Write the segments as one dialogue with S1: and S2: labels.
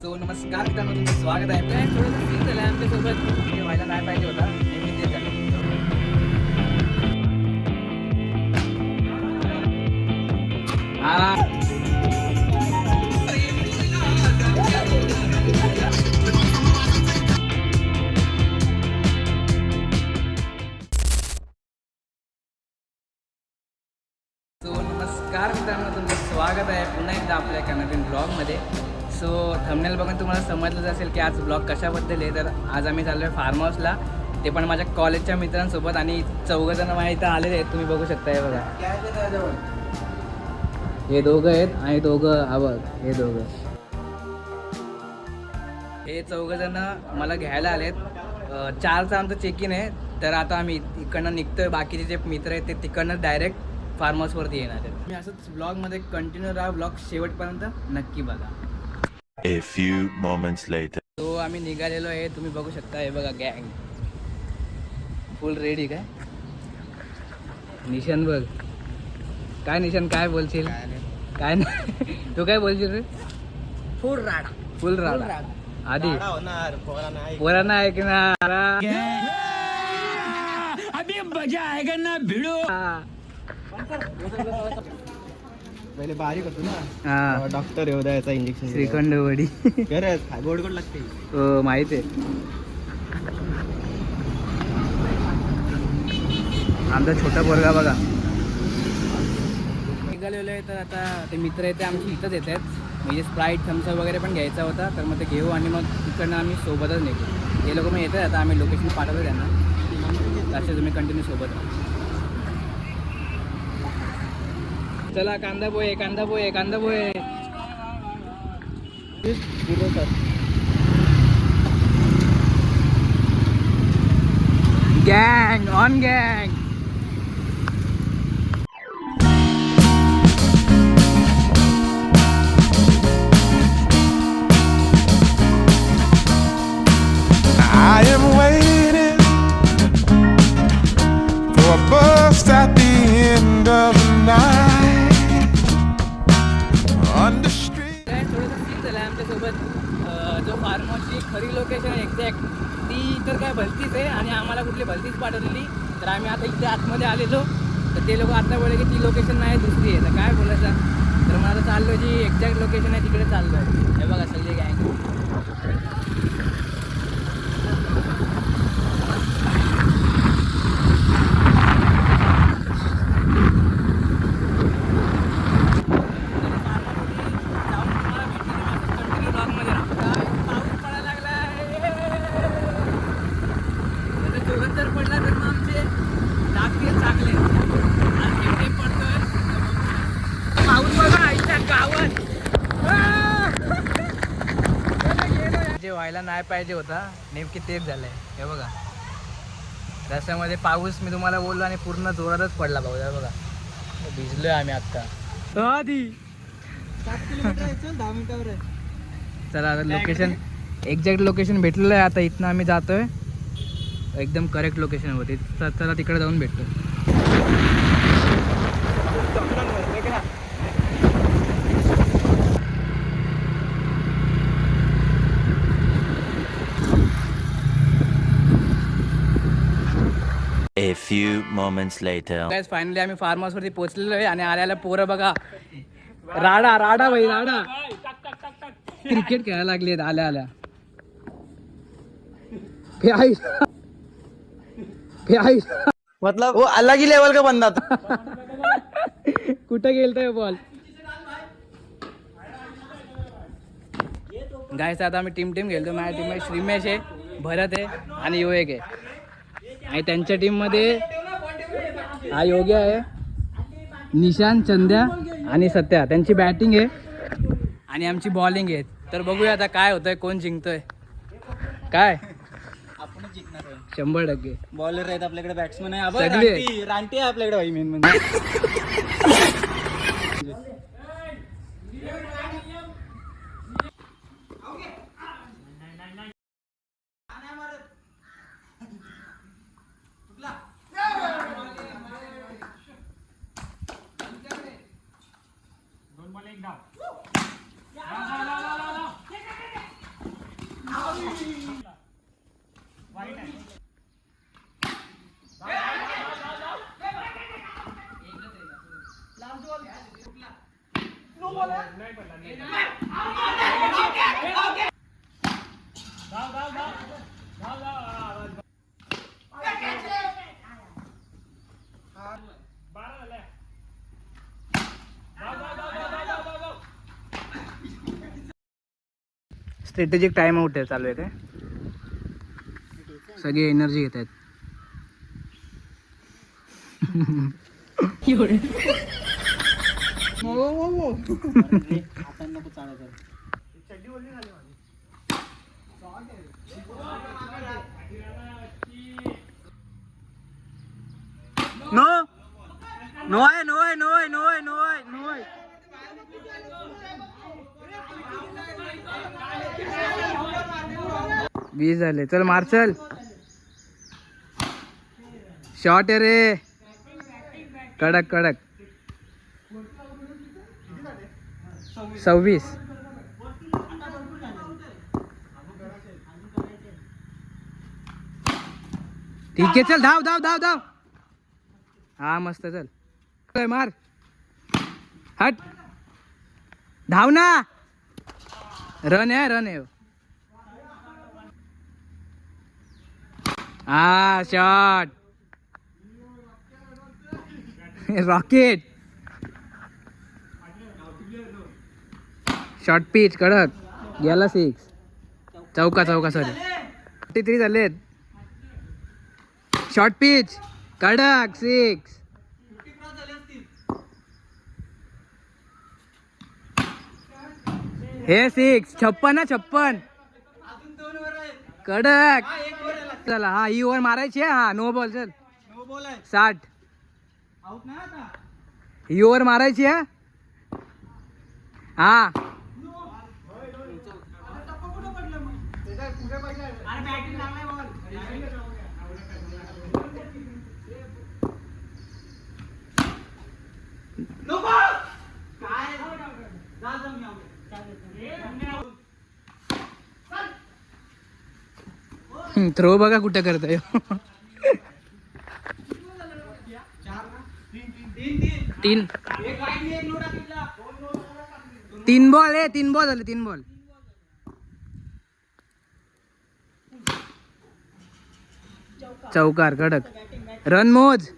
S1: So नमस्कार मित्रांनो, तुमचं स्वागत आहे. काय थोडंसं सीन झालं आमच्यासोबत, हे व्हायला नाही पाहिजे होता, नेहमी ते झालं. सो नमस्कार मित्रांनो, तुमचं स्वागत आहे पुन्हा एकदा आपल्या एका नवीन ब्लॉगमध्ये. सो थंबनेल बघून तुम्हाला समजलंच असेल की आज ब्लॉग कशाबद्दल आहे. तर आज आम्ही चाललो आहे फार्म हाऊसला, ते पण माझ्या कॉलेजच्या मित्रांसोबत, आणि 4 जण माझ्या इथं आलेले आहेत. तुम्ही बघू शकता. हे बघा, हे दोघं आहेत आणि दोघं हा बघ, हे दोघं, हे 4 जण मला घ्यायला आलेत. 4चा आमचं चेक इन आहे. तर आता आम्ही इकडनं निघतोय. बाकीचे जे मित्र आहेत ते तिकडनं डायरेक्ट फार्म हाऊसवरती येणार आहेत. मी असंच ब्लॉगमध्ये कंटिन्यू राहा, ब्लॉग शेवटपर्यंत नक्की बघा.
S2: A few moments later.
S1: तो आम्ही निघालेलो आहे, तुम्ही बघू शकता. हे बघा, गँग फुल रेडी. काय निशान बघ, काय निशान, काय बोलशील? काय नाही तू काय बोलशील रे?
S3: फुल राडा.
S1: फुल राडा. आधी
S3: होणार
S1: पोरांना ऐकणार.
S3: अभी मजा आएगा ना भिडो. पहिले बारीक होतो ना.
S1: हा,
S3: डॉक्टर येऊ द्यायचा इंजेक्शन.
S1: श्रीखंड वडी.
S3: गरज गोड गोड लागते.
S1: हो, माहिती आहे. आमचा छोटा पोरगा बघा निघालेलो आहे. तर आता ते मित्र आहेत ते आमची इथंच येत आहेत. म्हणजे स्प्राईट, थम्सअप वगैरे पण घ्यायचा होता, तर मग ते घेऊ आणि मग तिकडनं आम्ही सोबतच निघू. हे लोक मग येत आहेत. आता आम्ही लोकेशन पाठवतो त्यांना, असे तुम्ही कंटिन्यू सोबत राहा. चला, कांदा पोहे, कांदा पोहे, कांदा पोहे. गँग ऑन गँग.
S4: I am waiting for a bus at the end of the night on the street.
S1: काय थोडंसं सीन झालं आमच्यासोबत. जो फार्म हाऊसची खरी लोकेशन आहे एक्झॅक्ट, ती तर काय भलतीच आहे, आणि आम्हाला कुठली भलतीच पाठवलेली. तर आम्ही आता इथे आतमध्ये आलेलो, तर ते लोक आता बोलले की ती लोकेशन नाही, दुसरी आहे. तर काय बोलायचं. तर मग आता चाललो, जी एक्झॅक्ट लोकेशन आहे तिकडे चाललो आहे. हे बघा सगळे गँग. जे व्हायला नाही पाहिजे होता, नेमकी तेच झालंय. हे बघा, रस्त्यामध्ये पाऊस मी तुम्हाला बोललो आणि पूर्ण जोरातच पडला पाऊस. हे बघा, भिजलोय आम्ही आत्ता. आधी
S3: 7 किलोमीटर आहे. चल 10 मिनिटावर आहे.
S1: चला, आता लोकेशन एक्झॅक्ट लोकेशन भेटलेलं आहे. आता इथनं आम्ही जातोय एकदम करेक्ट लोकेशन होती. तर चला तिकडे जाऊन भेटतो.
S2: A few moments later.
S1: Guys, finally आम्ही फार्म हाऊसवरती पोहोचलेलो आहे, आणि आल्याला पोरं बघा, राडा राडा भाई राडा, क्रिकेट खेळायला लागली आहेत आल्या आल्या.
S3: मतलब वो अलग ही लेवल का बंदा था.
S1: कुठं गेलतोय बॉल. गायस, आता आम्ही टीम गेलतो. माझ्या टीममध्ये श्रीमेश आहे, भरत आहे आणि योएक आहे. आणि त्यांच्या टीममध्ये हा योग्य आहे, निशान, चंद्या आणि सत्या. त्यांची बॅटिंग आहे आणि आमची बॉलिंग आहे. तर बघूया आता काय होतंय, कोण जिंकतोय. काय
S3: आपणच जिंकणार आहे
S1: 100%.
S3: बॉलर आहेत आपल्याकडे, बॅट्समन आहे.
S1: सगळे आहेत.
S3: रानटी आहे आपल्याकडे भाई, मेन म्हणजे.
S1: स्ट्रॅटेजिक टाइम आउट आहे चालू आहे काय सगळे एनर्जी घेत आहेत नो नो आहे नो आहे नो आहे नो आहे नो आहे नो आहे वीस झाले चल मार चल शॉट आहे रे कडक कडक 26 ठीक आहे चल धाव धाव धाव धाव हा मस्त चल मार हट धाव ना रन आहे हा शॉट रॉकेट शॉर्ट पिच कडक गेला 6 चौका सॉरी 43 झालेत शॉर्ट पिच कडक 6 हे 6 56 कडक चला हा ही ओव्हर मारायची आहे हा नो बॉल चल 60 ही ओव्हर मारायची आहे हा थ्रो बघा कुठं करतोय तीन बॉल आहे 3 बॉल झाले 3 बॉल चौकार कडक रन मोज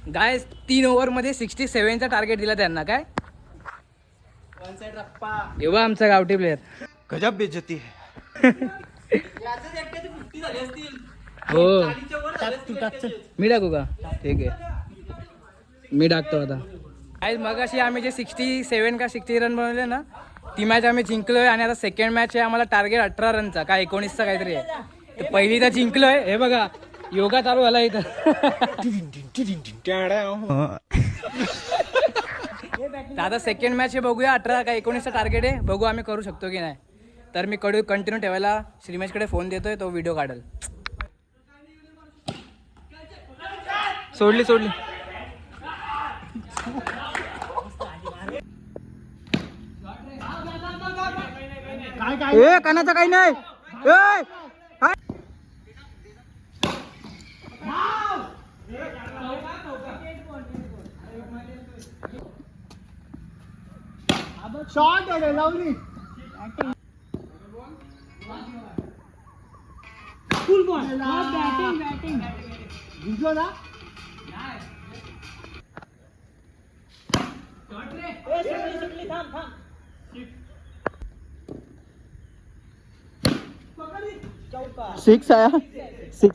S1: गायस 3 ओव्हर मध्ये 67चा टार्गेट दिला त्यांना काय एवढा आमचा गावठी प्लेअर
S3: गजब बेइज्जती है
S1: हो मी टाकू का ठीक आहे मी टाकतो आता आज मगाशी आम्ही जे 67 का 60 रन बनवले ना ती मॅच आम्ही जिंकलोय आणि आता सेकंड मॅच आहे आम्हाला टार्गेट 18 रनचा का 19चा काहीतरी आहे तर पहिली तर जिंकलोय हे बघा योगा चालू झाला इथं आता सेकंड मॅच आहे बघूया 18 का 19चा टार्गेट आहे बघू आम्ही करू शकतो की नाही तर मी कंटिन्यू ठेवायला श्रीमेशकडे फोन देतोय तो व्हिडिओ काढल सोडली ए कानाचा काही नाही शॉट लावली फुल बॉल बॅटिंग जिंकलो ना सिक्स आया 6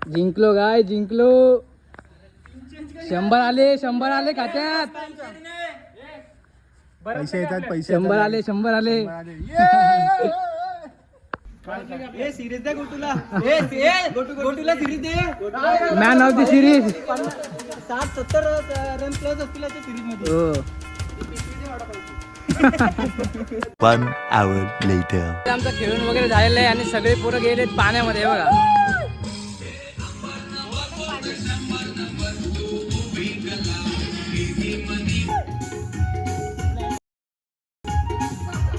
S1: जिंकलो गाय जिंकलो 100 आले खात्यात
S3: पैसे येतात पैसे
S1: 100 आले
S3: सिरीज दे गोटूला सिरीज दे
S1: man of the series
S3: 60-70 run plus असतील त्या सिरीज मध्ये
S1: हो
S2: 1 hour later.
S1: आमचं खेळून वगैरे झालेलं आहे आणि सगळे पोरं गेलेत पाण्यामध्ये बघा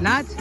S1: नाच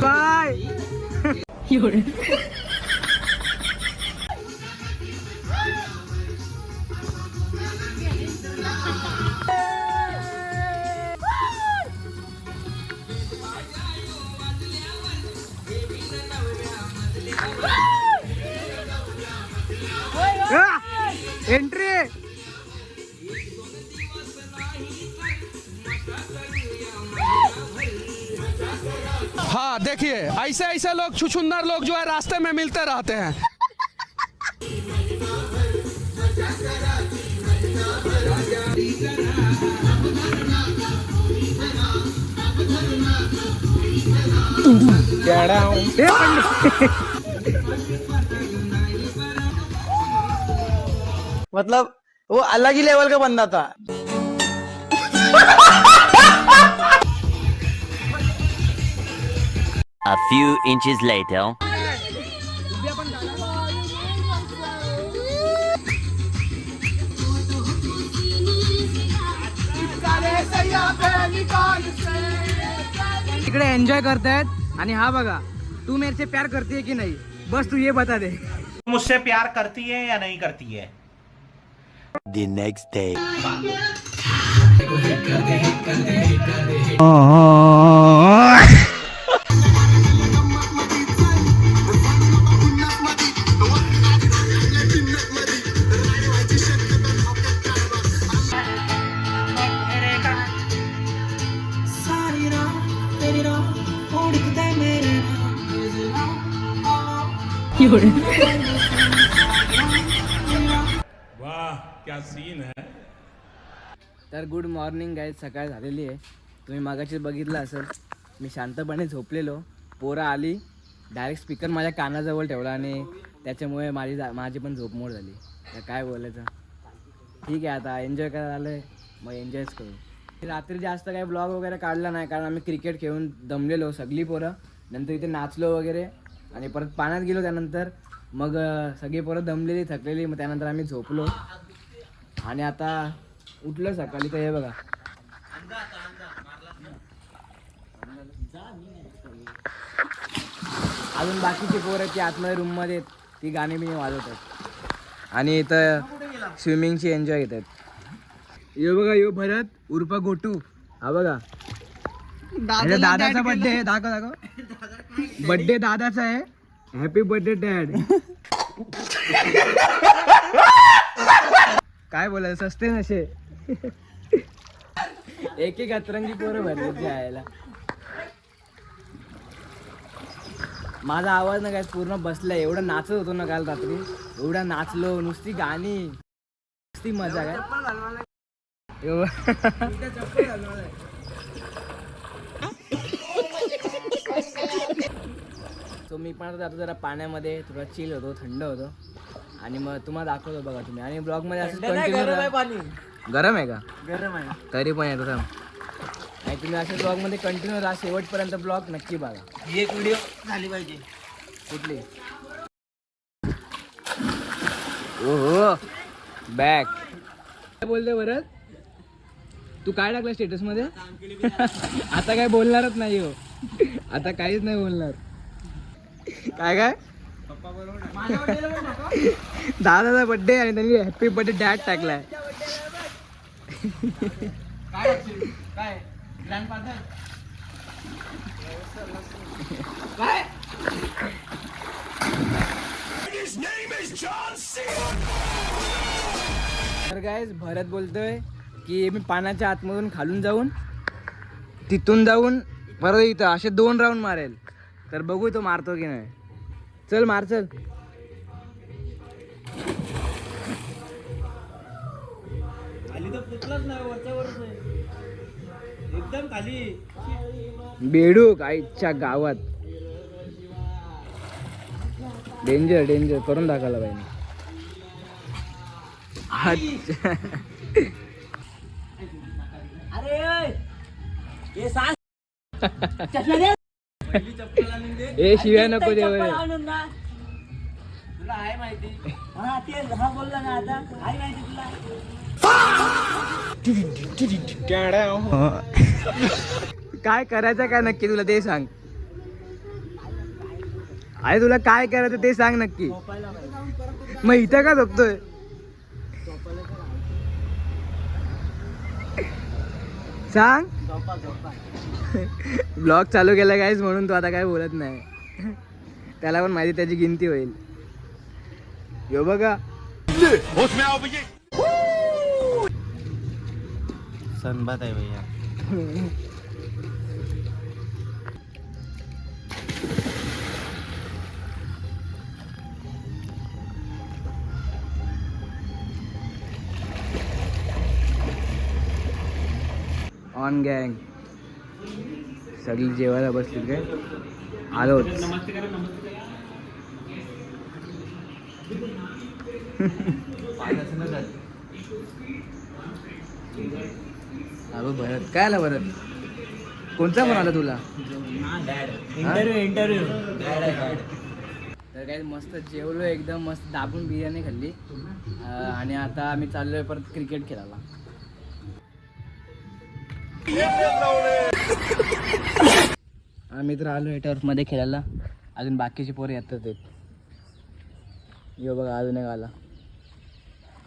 S1: बाय. एंट्री.
S5: हाँ देखिए ऐसे ऐसे लोग छुछुंदर लोग जो है रास्ते में मिलते रहते हैं.
S3: मतलब वो अलग ही लेवल का बंदा था.
S2: A few inches later.
S1: इकडे एन्जॉय करतायत आणि हा बघा तू मेरे से प्यार करती है की नहीं बस तू ये बता दे.
S6: मुझसे प्यार करती है या नहीं करती है?
S2: The next day.
S1: तर गुड मॉर्निंग गाईज. सकाळ झालेली आहे. तुम्ही मागाशी बघितलं असेल मी शांतपणे झोपलेलो. पोरं आली डायरेक्ट स्पीकर माझ्या कानाजवळ ठेवला आणि त्याच्यामुळे माझी पण झोपमोड झाली. तर काय बोलायचं. ठीक आहे आता एन्जॉय करायला आलं आहे मग एन्जॉयच करू. रात्री जास्त काही ब्लॉग वगैरे काढला नाही कारण आम्ही क्रिकेट खेळून दमलेलो सगळी पोरं. नंतर इथे नाचलो वगैरे आणि परत पाण्यात गेलो. त्यानंतर मग सगळी पोरं दमलेली थकलेली. मग त्यानंतर आम्ही झोपलो आणि आता उठलं सकाळी. तर हे बघा अजून बाकीची पोरं ती आतमध्ये रूममध्ये ती गाणी बिणी वाजवतात आणि इथं स्विमिंगची एन्जॉय घेतात. यो बघा यो भरत उर्फ गोटू. हा बघा दादाचा बर्थडे आहे. दाखव बर्थडे दादाचा आहे. Happy birthday dad. काय बोलायचं सस्ते नशे. एक एक अतरंगी पोरं भरले यायला. माझा आवाज ना काय पूर्ण बसलाय. एवढं नाचत होतो ना काल रात्री. एवढा नाचलो नुसती गाणी नुसती मजा काय. तो मी पण आता जरा पाण्यामध्ये थोडा चिल होतो थंड होतो आणि मग तुम्हाला दाखवतो बघा तुम्ही. आणि ब्लॉग मध्ये असं कंटिन्यू गरम आहे का. गरम आहे तरी पण येतो आणि तुम्ही अशा ब्लॉग मध्ये कंटिन्यू राहा शेवटपर्यंत. ब्लॉग नक्की बघा.
S3: एक व्हिडिओ झाली पाहिजे.
S1: कुठली ओहो बॅक. काय बोलते बरं तू काय टाकलं स्टेटस मध्ये. आता काय बोलणारच नाही हो. आता काहीच नाही बोलणार. काय काय दादाचा बर्थडे आणि त्यांनी हॅपी बर्थडे डॅड टाकलाय. तर गाईज भरत बोलतोय की मी पाण्याच्या आतमधून खालून जाऊन तिथून जाऊन परत इथं असे 2 राऊंड मारेल. तर बघू तो मारतो की नाही. चल मार चल. बेडूक आईच्या गावात. डेंजर डेंजर करून दाखवला पाहिजे. अच्छा. ए शिव्या नको देव रे. काय करायचं काय नक्की तुला ते सांग. अरे तुला काय करायचं ते सांग नक्की. मग इथं का झोपतोय. सांग. ब्लॉग चालू केला काहीच म्हणून तो आता काय बोलत नाही. त्याला पण माहिती त्याची गिनती होईल. यो बघा
S3: सनबात आहे भैया.
S1: ऑन गँग सगळी जेवायला बसली काय. आलोच. अगं भरत काय आला भरत. कोणता फोन आला तुला.
S3: इंटरव्ह्यू
S1: तर काय मस्त जेवलो एकदम मस्त दाबून बिर्याणी खाल्ली. आणि आता आम्ही चाललोय परत क्रिकेट खेळायला. आम्ही तर आलो टर्फमध्ये खेळायला. अजून बाकीची पोरं येतात. यो बघा अजून एक आला.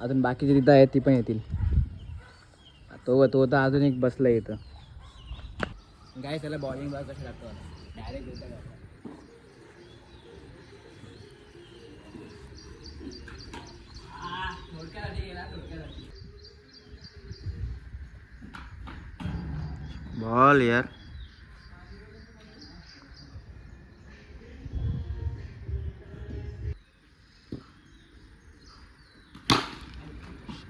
S1: अजून बाकीची तिथं आहेत ती पण येतील. तो तर अजून एक बसला इथं. काय त्याला बॉलिंग बघा कसं लागतं. डायरेक्ट
S3: बॉल यार.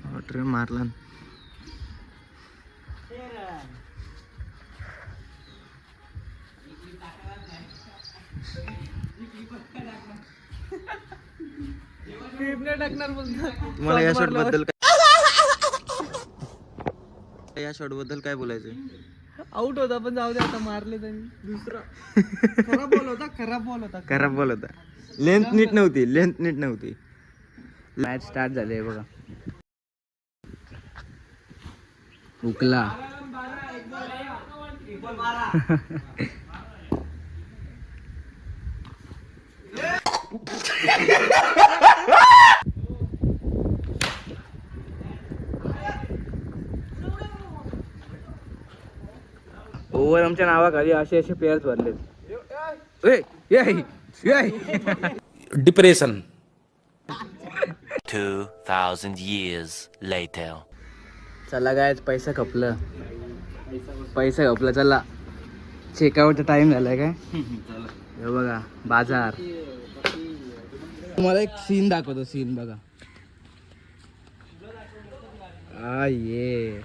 S3: शॉट रे मारला. तुम्हाला या शॉट बद्दल काय बोलायचंय.
S1: आउट होता पण जाऊ दे आता. मारले त्यांनी. दुसरा खराब बॉल होता.
S3: लेंथ नीट नव्हती.
S1: मॅच स्टार्ट झाले बघा. उकला. ओव्हर आमच्या नावाखाली असे प्लेयर्स भरलेत.
S5: डिप्रेशन.
S2: 2,000 years later.
S1: चला गायच पैसा खपलं. चला चेकआउटचा टाइम झालाय काय. हे बघा बाजार. तुम्हाला एक सीन दाखवतो. सीन बघा. ये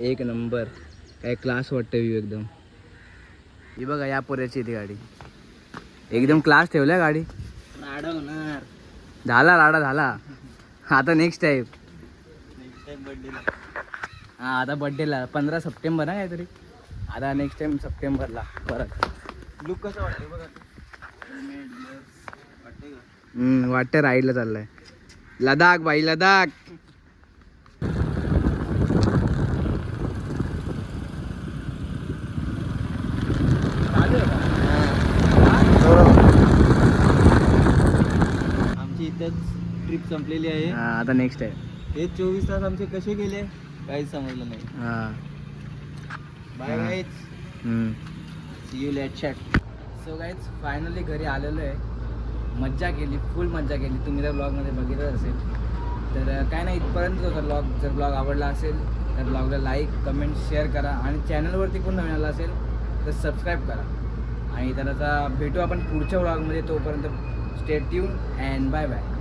S1: एक नंबर. काय क्लास वाटतं व्ह्यू एकदम. ही बघा या पोऱ्याची ती गाडी. एकदम क्लास ठेवल्या गाडी. राडा होणार. राडा झाला. आता नेक्स्ट टाइम. हा आता बड्डेला 15 सप्टेंबर ना काहीतरी. आता नेक्स्ट टाइम सप्टेंबरला परत.
S3: लुक कसं वाटतं बघा.
S1: वाटतं राईडला चाललाय. लडाख बाई लडाख.
S3: आमची इथंच ट्रिप संपलेली आहे.
S1: आता नेक्स्ट टाइम.
S3: हे 24 तास आमचे कसे गेले काहीच समजलं नाही. Bye guys. See you later.
S1: So guys finally घरी आलेलो आहे. मज्जा केली. फुल मज्जा केली. तुम्ही त्या ब्लॉगमध्ये बघितलं असेल. तर काय नाही इथपर्यंत होता ब्लॉग. जर ब्लॉग आवडला असेल तर ब्लॉगला लाईक कमेंट शेअर करा. आणि चॅनलवरती कोण नवीन आला असेल तर सबस्क्राईब करा. आणि तर आता भेटू आपण पुढच्या ब्लॉगमध्ये. तोपर्यंत stay tune and bye bye.